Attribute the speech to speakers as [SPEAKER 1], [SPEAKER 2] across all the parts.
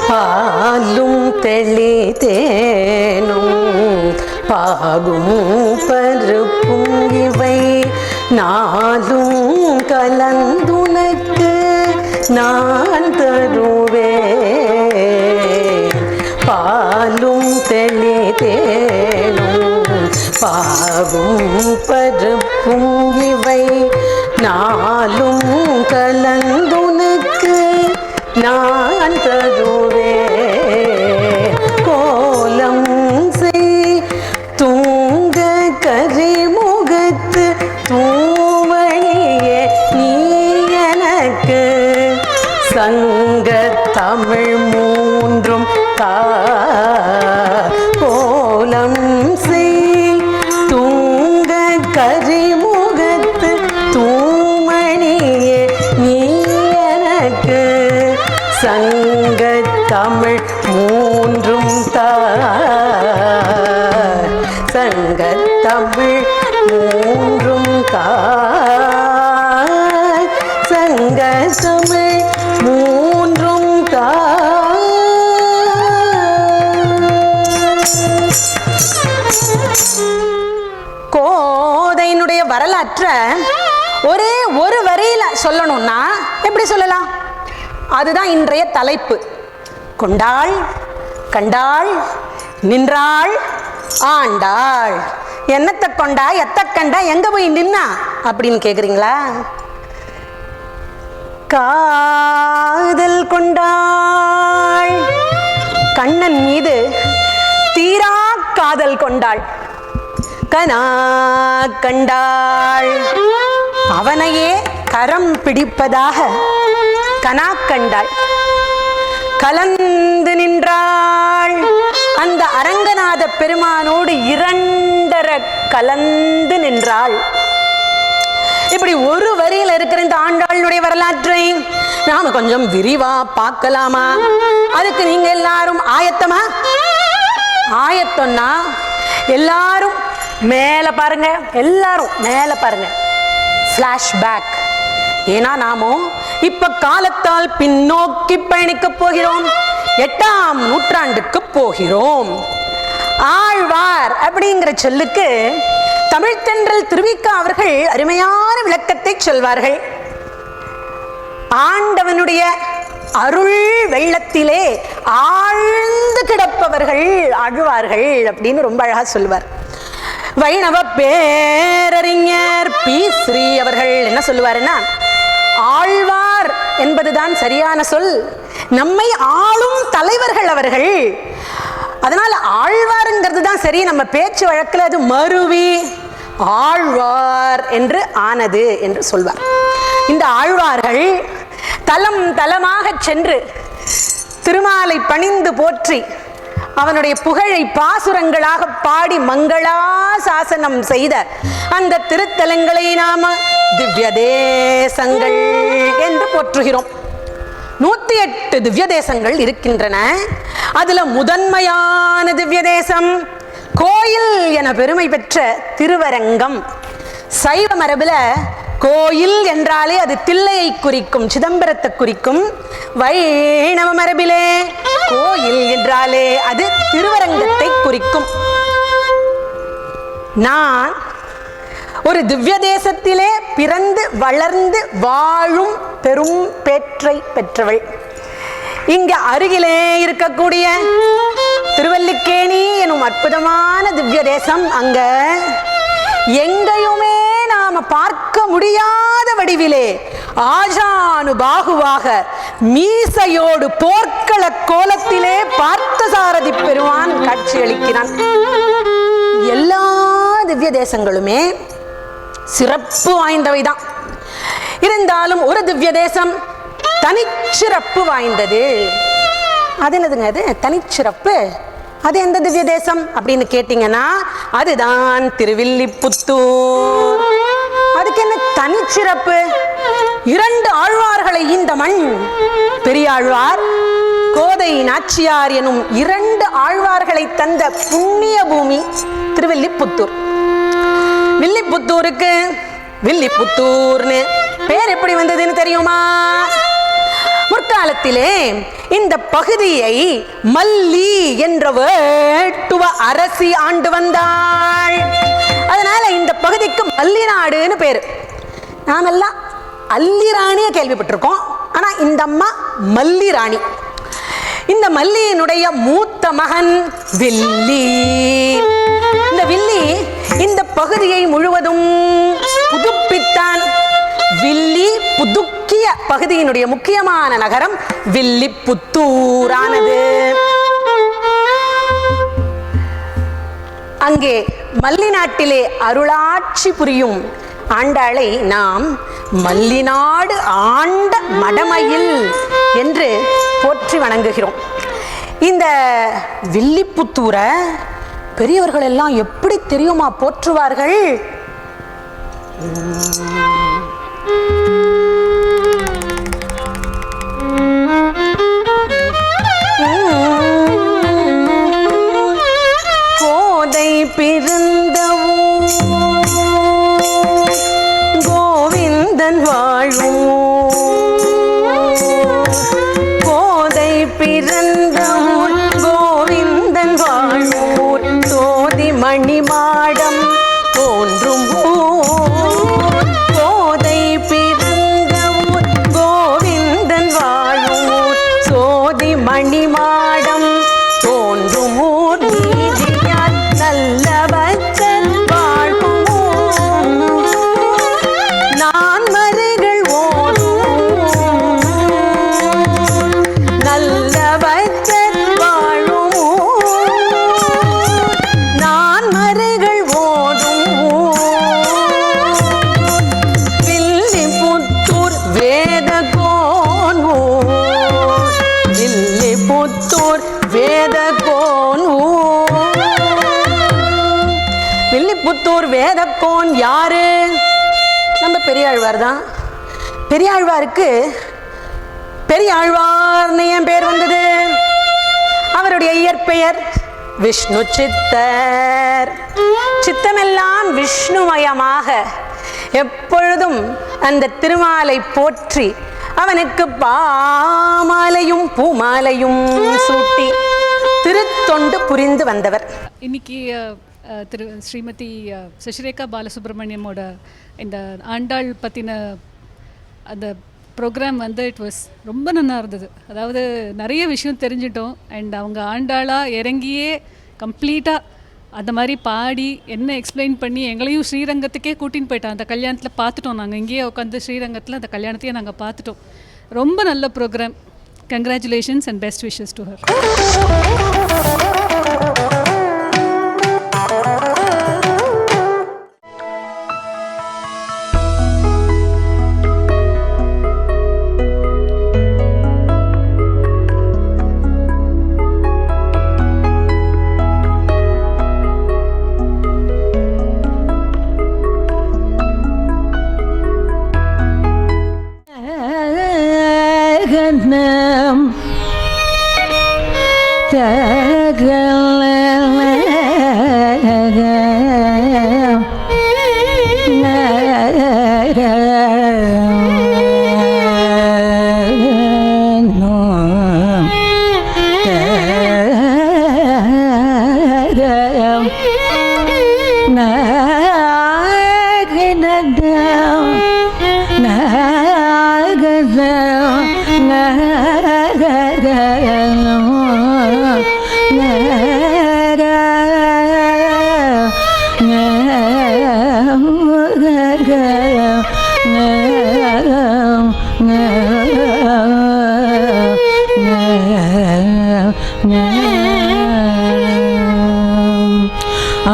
[SPEAKER 1] பாலும் தெளிதேனும் பாகும் பருப்பும் இவை நாளும் கலந்துனக்கு நான் தருவேன். பாலும் தெளிதேனும் பாகும் பருப்பும் இவை நாளும் கலந்துனக்கு நான் தருவேன். கோலம் செய் தூங்க கரிமுகத்து தூவணியே நீ எனக்கு சங்க தமிழ் மூன்றும் தா. கோலம் செய் தூங்க கரிமுகத்து தூமணியே நீ எனக்கு சங்க தமிழ் மூன்றும் தா. சங்க தமிழ் மூன்றும் தா. சங்க தமிழ் மூன்றும் தா. கோதையினுடைய வரலாற்றை ஒரே ஒரு வரியில சொல்லணும்னா எப்படி சொல்லலாம்? அதுதான் இன்றைய தலைப்பு. கொண்டாள், கண்டாள், நின்றாள், ஆண்டாள். என்னத்தை கொண்டா, எத்த கண்டா, எங்க போய் நின்னா அப்படின்னு கேக்குறீங்களா? காதல் கொண்டாள், கண்ணன் மீது தீரா காதல் கொண்டாள். கனா கண்டாள், அவனையே கரம் பிடிப்பதாக கனா கண்டாள். கலந்து நின்றாள், அந்த அரங்கநாத பெருமானோடு இரண்டர கலந்து நின்றாள். இப்படி ஒரு வரியில் இருக்கிற இந்த ஆண்டாளுடைய வரலாற்றை நாம கொஞ்சம் விரிவா பார்க்கலாமா? அதுக்கு நீங்க எல்லாரும் ஆயத்தமா? ஆயத்தம்னா எல்லாரும் மேல பாருங்க, எல்லாரும் மேல பாருங்க. ஃபிளாஷ்பேக். ஏன்னா நாமும் இப்ப காலத்தால் பின்னோக்கி பயணிக்க போகிறோம். 8ஆம் நூற்றாண்டுக்கு போகிறோம். ஆழ்வார் அப்படிங்கிற சொல்லுக்கு தமிழ்த்தென்றல் திருவிக்கா அவர்கள் அருமையான விளக்கத்தை சொல்வார்கள். ஆண்டவனுடைய அருள் வெள்ளத்திலே ஆழ்ந்து கிடப்பவர்கள் ஆழ்வார்கள் அப்படின்னு ரொம்ப அழகா சொல்லுவார். வைணவ பேரறிஞர் பி. ஸ்ரீ அவர்கள் என்ன சொல்லுவாருன்னா, ஆழ்வார் என்பதுதான் சரியான சொல், நம்மை ஆளும் தலைவர்கள் அவர்கள். அதனால ஆழ்வாருங்கிறது தான் சரி. நம்ம பேச்சு வழக்கில் அது மருவி ஆழ்வார் என்று ஆனது என்று சொல்வார். இந்த ஆழ்வார்கள் தலம் தலமாக சென்று திருமாலை பணிந்து போற்றி அவனுடைய புகழை பாசுரங்களாக பாடி மங்களாசாசனம் செய்த அந்த திருத்தலங்களை நாம திவ்ய தேசங்கள் என்று போற்றுகிறோம். 108 திவ்ய தேசங்கள் இருக்கின்றன. அதுல முதன்மையான திவ்ய தேசம் கோயில் என பெருமை பெற்ற திருவரங்கம். சைவ மரபுல கோயில் என்றாலே அது தில்லையை குறிக்கும், சிதம்பரத்தை குறிக்கும். வைணவ மரபிலே கோயில் என்றாலே அது திருவரங்கத்தை குறிக்கும். நான் ஒரு திவ்ய தேசத்திலே பிறந்து வளர்ந்து வாழும் பெரும் பேற்றை பெற்றவள். இங்க அருகிலே இருக்கக்கூடிய திருவல்லிக்கேணி எனும் அற்புதமான திவ்ய தேசம். அங்க எங்கேயுமே நாம பார்க்க முடியாத வடிவிலே ஆஜானுபாகுவாக மீசையோடு போர்க்கள கோலத்திலே பார்த்தசாரதி பெருமான் காட்சியளிக்கிறான். எல்லா திவ்ய தேசங்களுமே சிறப்பு வாய்ந்தவைதான். இருந்தாலும் ஒரு திவ்ய தேசம் தனிச்சிறப்பு வாய்ந்தது. அது என்னதுங்க? அது தனிச்சிறப்பு. அது எந்த திவ்ய தேசம் அப்படின்னு கேட்டீங்கன்னா அதுதான் திருவில்லிபுத்தூர். அதுக்கு என்ன தனிச்சிறப்பு? 2 ஆழ்வார்களை இந்த மண், பெரியாழ்வார் கோதை நாச்சியார் எனும் 2 ஆழ்வார்களை தந்த புண்ணிய பூமி திருவில்லிபுத்தூர். வில்லிபுத்தூருக்கு வில்லிபுத்தூர்னு பேர் எப்படி வந்ததுன்னு தெரியுமா? முற்காலத்திலே இந்த பகுதியை மல்லி என்ற வேட்டுவ அரசி ஆண்டு வந்தாள். அதனால இந்த பகுதிக்கு மல்லிநாடுன்னு பேரு. நாமெல்லாம் அல்லிராணிய கேள்விப்பட்டிருக்கோம். ஆனா இந்த அம்மா மல்லிராணி. இந்த மல்லியினுடைய மூத்த மகன் வில்லி. இந்த வில்லி இந்த பகுதியை முழுவதும் புதுப்பித்தான். வில்லி புதுக்கிய பகுதியினுடைய முக்கியமான நகரம் வில்லிபுத்தூரானது. அங்கே மல்லி நாட்டிலே அருளாட்சி புரியும் ஆண்டாளை நாம் மல்லிநாடு ஆண்ட மடமையில் என்று போற்றி வணங்குகிறோம். இந்த வில்லிபுத்தூரை பெரியவர்கள் எல்லாம் எப்படி தெரியுமா போற்றுவார்கள்? கோதை பிறந்த கோவிந்தன் வாழும், கோதை பிறந்த கோவிந்தன் வாழூர், சோதி மணிமாடம் தோன்றும் கோதை பிறந்த கோவிந்தன் வாழூர், சோதி மணிமாடம் தோன்றும் ஊர், நீதியார் நல்லவச்சன் வாழ்வும் நான் மறைகள் ஓடும், நல்லவச்சன் வாழும் நான் மறைகள் ஓடும், வில்லிபுத்தூர் வேதகோன் ஊர், வில்லிபுத்தூர் வேதகோன் ஊர். வில்லிபுத்தூர் வேதகோன் யாரு? நம்ம பெரியாழ்வார் தான். பெரியாழ்வாருக்கு பெரியாழ்வார்னு ஏன் பேர் வந்தது? அவருடைய இயற்பெயர் விஷ்ணு சித்தர். சித்தமெல்லாம் விஷ்ணுமயமாக எப்பொழுதும் அந்த திருமாலை போற்றி அவனுக்கு பாமாலையும் பூமாலையும் சூட்டி திருத்தொண்டு புரிந்து வந்தவர்.
[SPEAKER 2] இன்னைக்கு திரு ஸ்ரீமதி சசிரேகா பாலசுப்ரமணியமோட இந்த ஆண்டாள் பற்றின அந்த ப்ரோக்ராம் வந்து இட் வாஸ் ரொம்ப நல்லா இருந்தது. அதாவது நிறைய விஷயம் தெரிஞ்சிட்டோம். அண்ட் அவங்க ஆண்டாளாக இறங்கியே கம்ப்ளீட்டாக அந்த மாதிரி பாடி என்ன எக்ஸ்பிளைன் பண்ணி எங்களையும் ஸ்ரீரங்கத்துக்கே கூட்டின்னு போயிட்டோம். அந்த கல்யாணத்தில் பார்த்துட்டோம். நாங்கள் இங்கேயே உட்காந்து ஸ்ரீரங்கத்தில் அந்த கல்யாணத்தையே நாங்கள் பார்த்துட்டோம். ரொம்ப நல்ல programme. Congratulations and best wishes to her.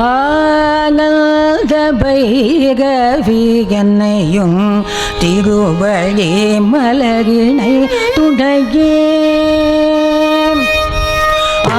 [SPEAKER 3] Ananda Bhairavi என்னையும் திருவழி மலரினை துடையே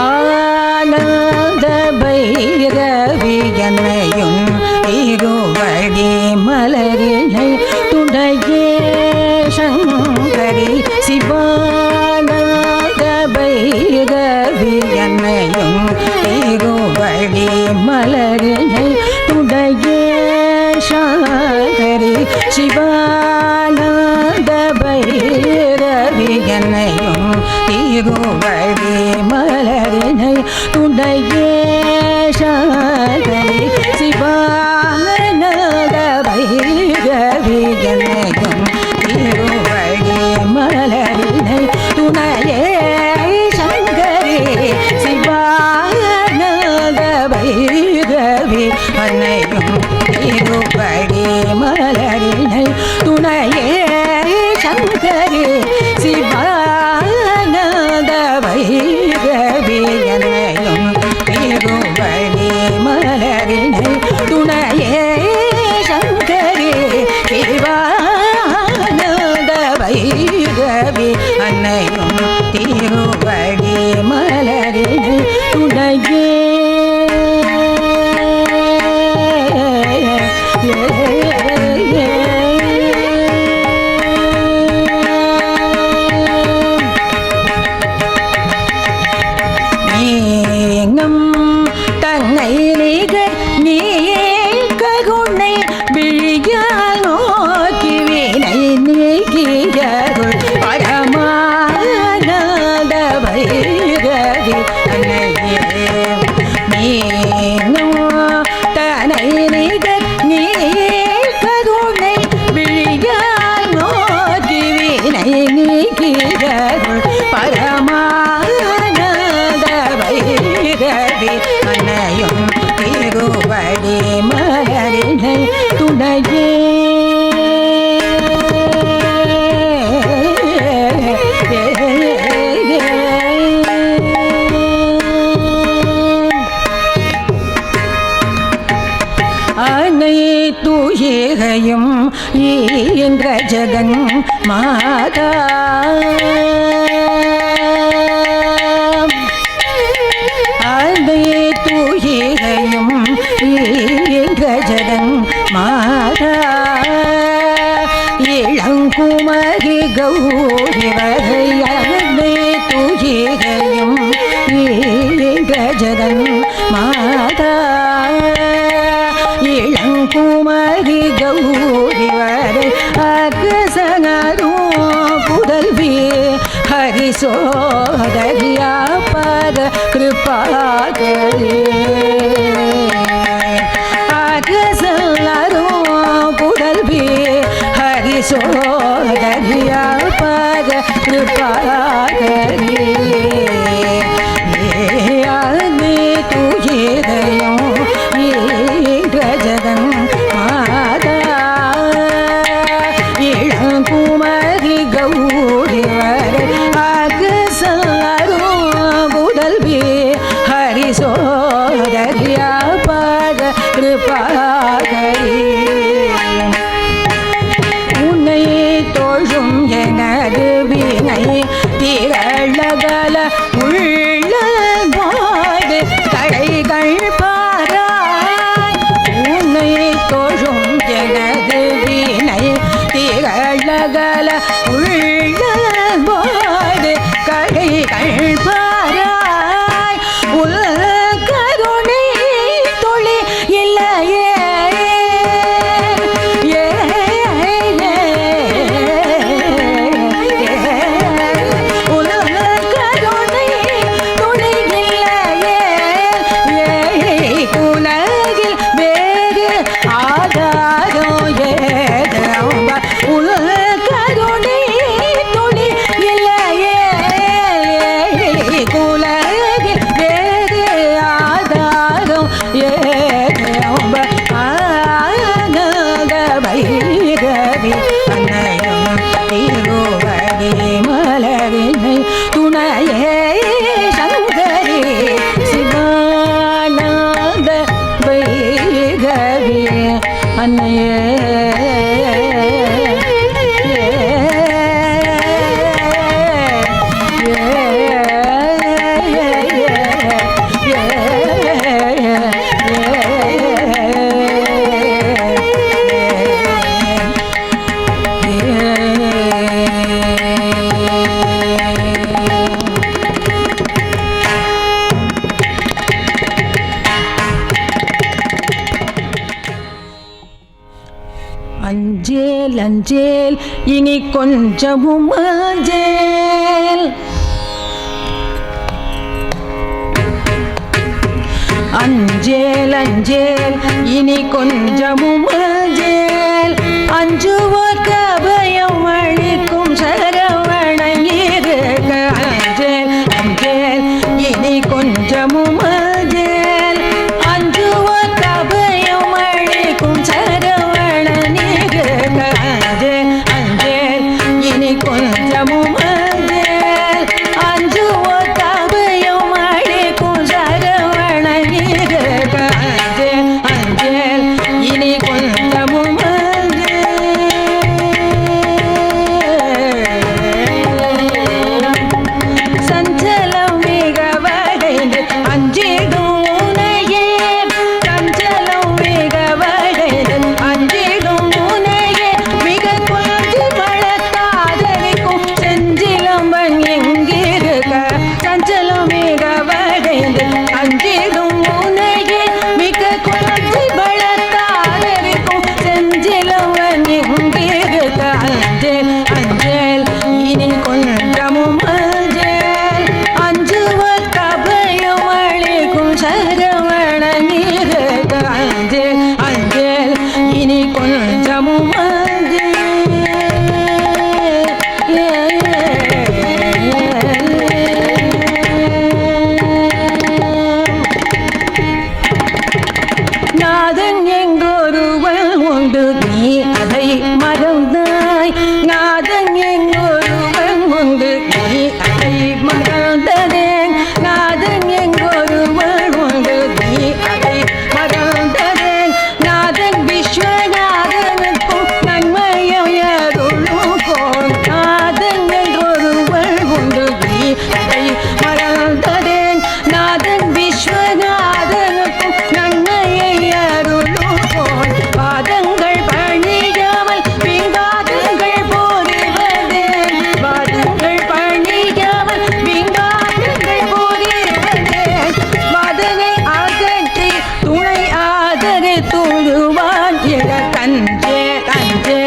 [SPEAKER 3] ஆனந்த பைரவி என்னையும் திருவழி மலரினை துடையே சங்கரி சிவானந்த பை துணையே சங்கரி சிவானந்த வைரவி என்னையும் திருவடி மலரினை துணையே சங்கரி சிவானந்த வைரவி அன்னையும் திருவடி மலரினை துணையே சங்கரி சிவானந்த வைரவி என்னையும் திருவடி மலரினை துணையே சங்கரி சிவானந்த வைரவி அன்னையும் திருவடி மலரினை துணையே துயிரையும் ஈன்ற ஜகன் மாதா அதை துயிரையும் ஈன்ற ஜகன் மாதா இளங்குமரி கௌரி வரை அதை துயிரையும் ஈன்ற ஜகன் மாதா இளங்குமரி கௌரி வரை அகசனரும் புதல்வி ஹரிசோதரியா பத கிருபாகரி அகசனரும் புதல்வி ஹரிசோதரியா பத கிருபாகரி துயிரையும் ஜகன் மாதா இளங்குமரி கௌரி வரை அகசரும் புதல்வி ஹரிசோதரியா பத கிருபாகரி உன்னை தோழும் எனது வினை திரளகல உள்ள போது கடைகள் தோழும் எனது வினை திரளகல உள்ள போது கடைகள் பாராய் உள் கருணை தொழி இல்லையே மலரினை துணையே சங்கரி சிவானந்த வைரவி அன்னையே அஞ்சேல் அஞ்சேல் இனி கொஞ்சமும் அஞ்சேல் அஞ்சேல் அஞ்சேல் இனி கொஞ்சமும் அஞ்சேல் அஞ்சுவோர்க்கு அபயம் அளிக்கும் சரவணன் இருக்க அஞ்சேல் அஞ்சேல் இனி கொஞ்சமும் அஞ்சேல் அஞ்சுவோர்க்கு அபயம் அளிக்கும் சரவணன் இருக்க அஞ்சேல் அஞ்சேல் இனி கொஞ்சமும் அஞ்சேல் அஞ்சுவோர்க்கு அபயம் அளிக்கும் சரவணன் இருக்க அஞ்சேல் அஞ்சேல் இனி கொஞ்சமும் சஞ்சலம் மிக வடைந்து அஞ்சிடும் உனையே சஞ்சலம் மிக வடைந்து அஞ்சிடும் உனையே மிக கொஞ்சி வளர்த்தாதரிக்கும் செஞ்சிலம்பன் எங்கிருக்க சஞ்சலம் மிக வடைந்து அஞ்சிடும் உனையே மிக கொஞ்சி வளர்த்தாதரிக்கும் செஞ்சிலம்பன் எங்கிருக்க அஞ்சேல் அஞ்சேல் இனி கொஞ்சமும் அஞ்சேல் அஞ்சுவர் கபயம் அளிக்கும் சரவணன் இருக்க அஞ்சேல் அஞ்சேல் இனி கொஞ்சமும் நாதன் எங்கொருவன் உண்டு நீ அதை மறந்தாய் நாதன் எங்கொருவன் உண்டு நீ அதை மறந்ததேன் நாதன் எங்கொருவன் உண்டு நீ அதை மறந்ததேன் நாதன் விஸ்வநாதனுக்கும் நன்மையருளும் கோன் நாதன் எங்கொருவன் உண்டு நீ அதை மறந்ததேன் நாதன் விஸ்வநாதனுக்கும் நன்மையை அருளும் கோன் பாதங்கள் பணியாமல் விங்காதங்கள் போரிவதேன் பாதங்கள் பணியாமல் விங்காதங்கள் போரிவதேன் வாதனை அகற்றி துணை ஆதரை துழுவான் இட கஞ்சே கஞ்சே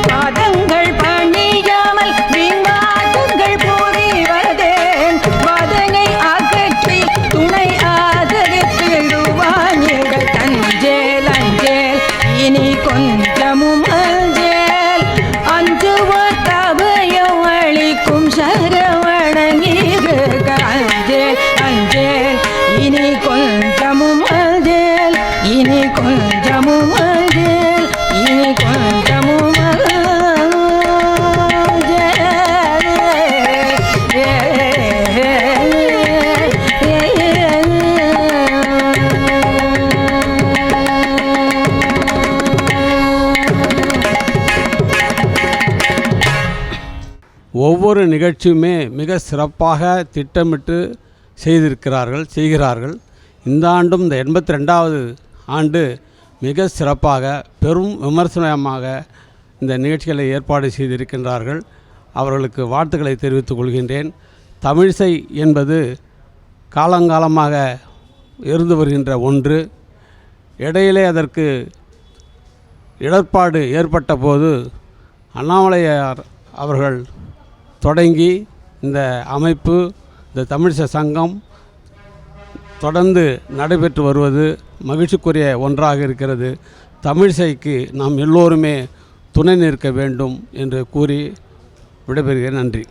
[SPEAKER 3] பாதங்கள் பணியாமல் விங்காதங்கள் புரிவதேன் வாதனை அகற்றி துணை ஆதரித்திடுவான் எங்கள் தஞ்சேல் அஞ்சேல் இனி கொஞ்சமும் அஞ்சேல் அஞ்சுவோர் கபயம் அளிக்கும் சரவணன் இருக்க அஞ்சேல் அஞ்சேல் இனி கொஞ்சமும் அஞ்சேல் இனி கொஞ்சமும் அஞ்சேல் இனி கொஞ்சமும்
[SPEAKER 4] ஒவ்வொரு நிகழ்ச்சியுமே மிக சிறப்பாக திட்டமிட்டு செய்கிறார்கள். இந்த ஆண்டும் இந்த 82வது ஆண்டு மிக சிறப்பாக பெரும் விமர்சனமாக இந்த நிகழ்ச்சிகளை ஏற்பாடு செய்திருக்கின்றார்கள். அவர்களுக்கு வாழ்த்துக்களை தெரிவித்துக் கொள்கின்றேன். தமிழிசை என்பது காலங்காலமாக இருந்து வருகின்ற ஒன்று. இடையிலே அதற்கு இடர்பாடு ஏற்பட்ட போது அண்ணாமலையார் அவர்கள் தொடங்கி இந்த அமைப்பு, இந்த தமிழிசை சங்கம் தொடர்ந்து நடைபெற்று வருவது மகிழ்ச்சிக்குரிய ஒன்றாக இருக்கிறது. தமிழிசைக்கு நாம் எல்லோருமே துணை நிற்க வேண்டும் என்று கூறி விடைபெறுகிறேன். நன்றி.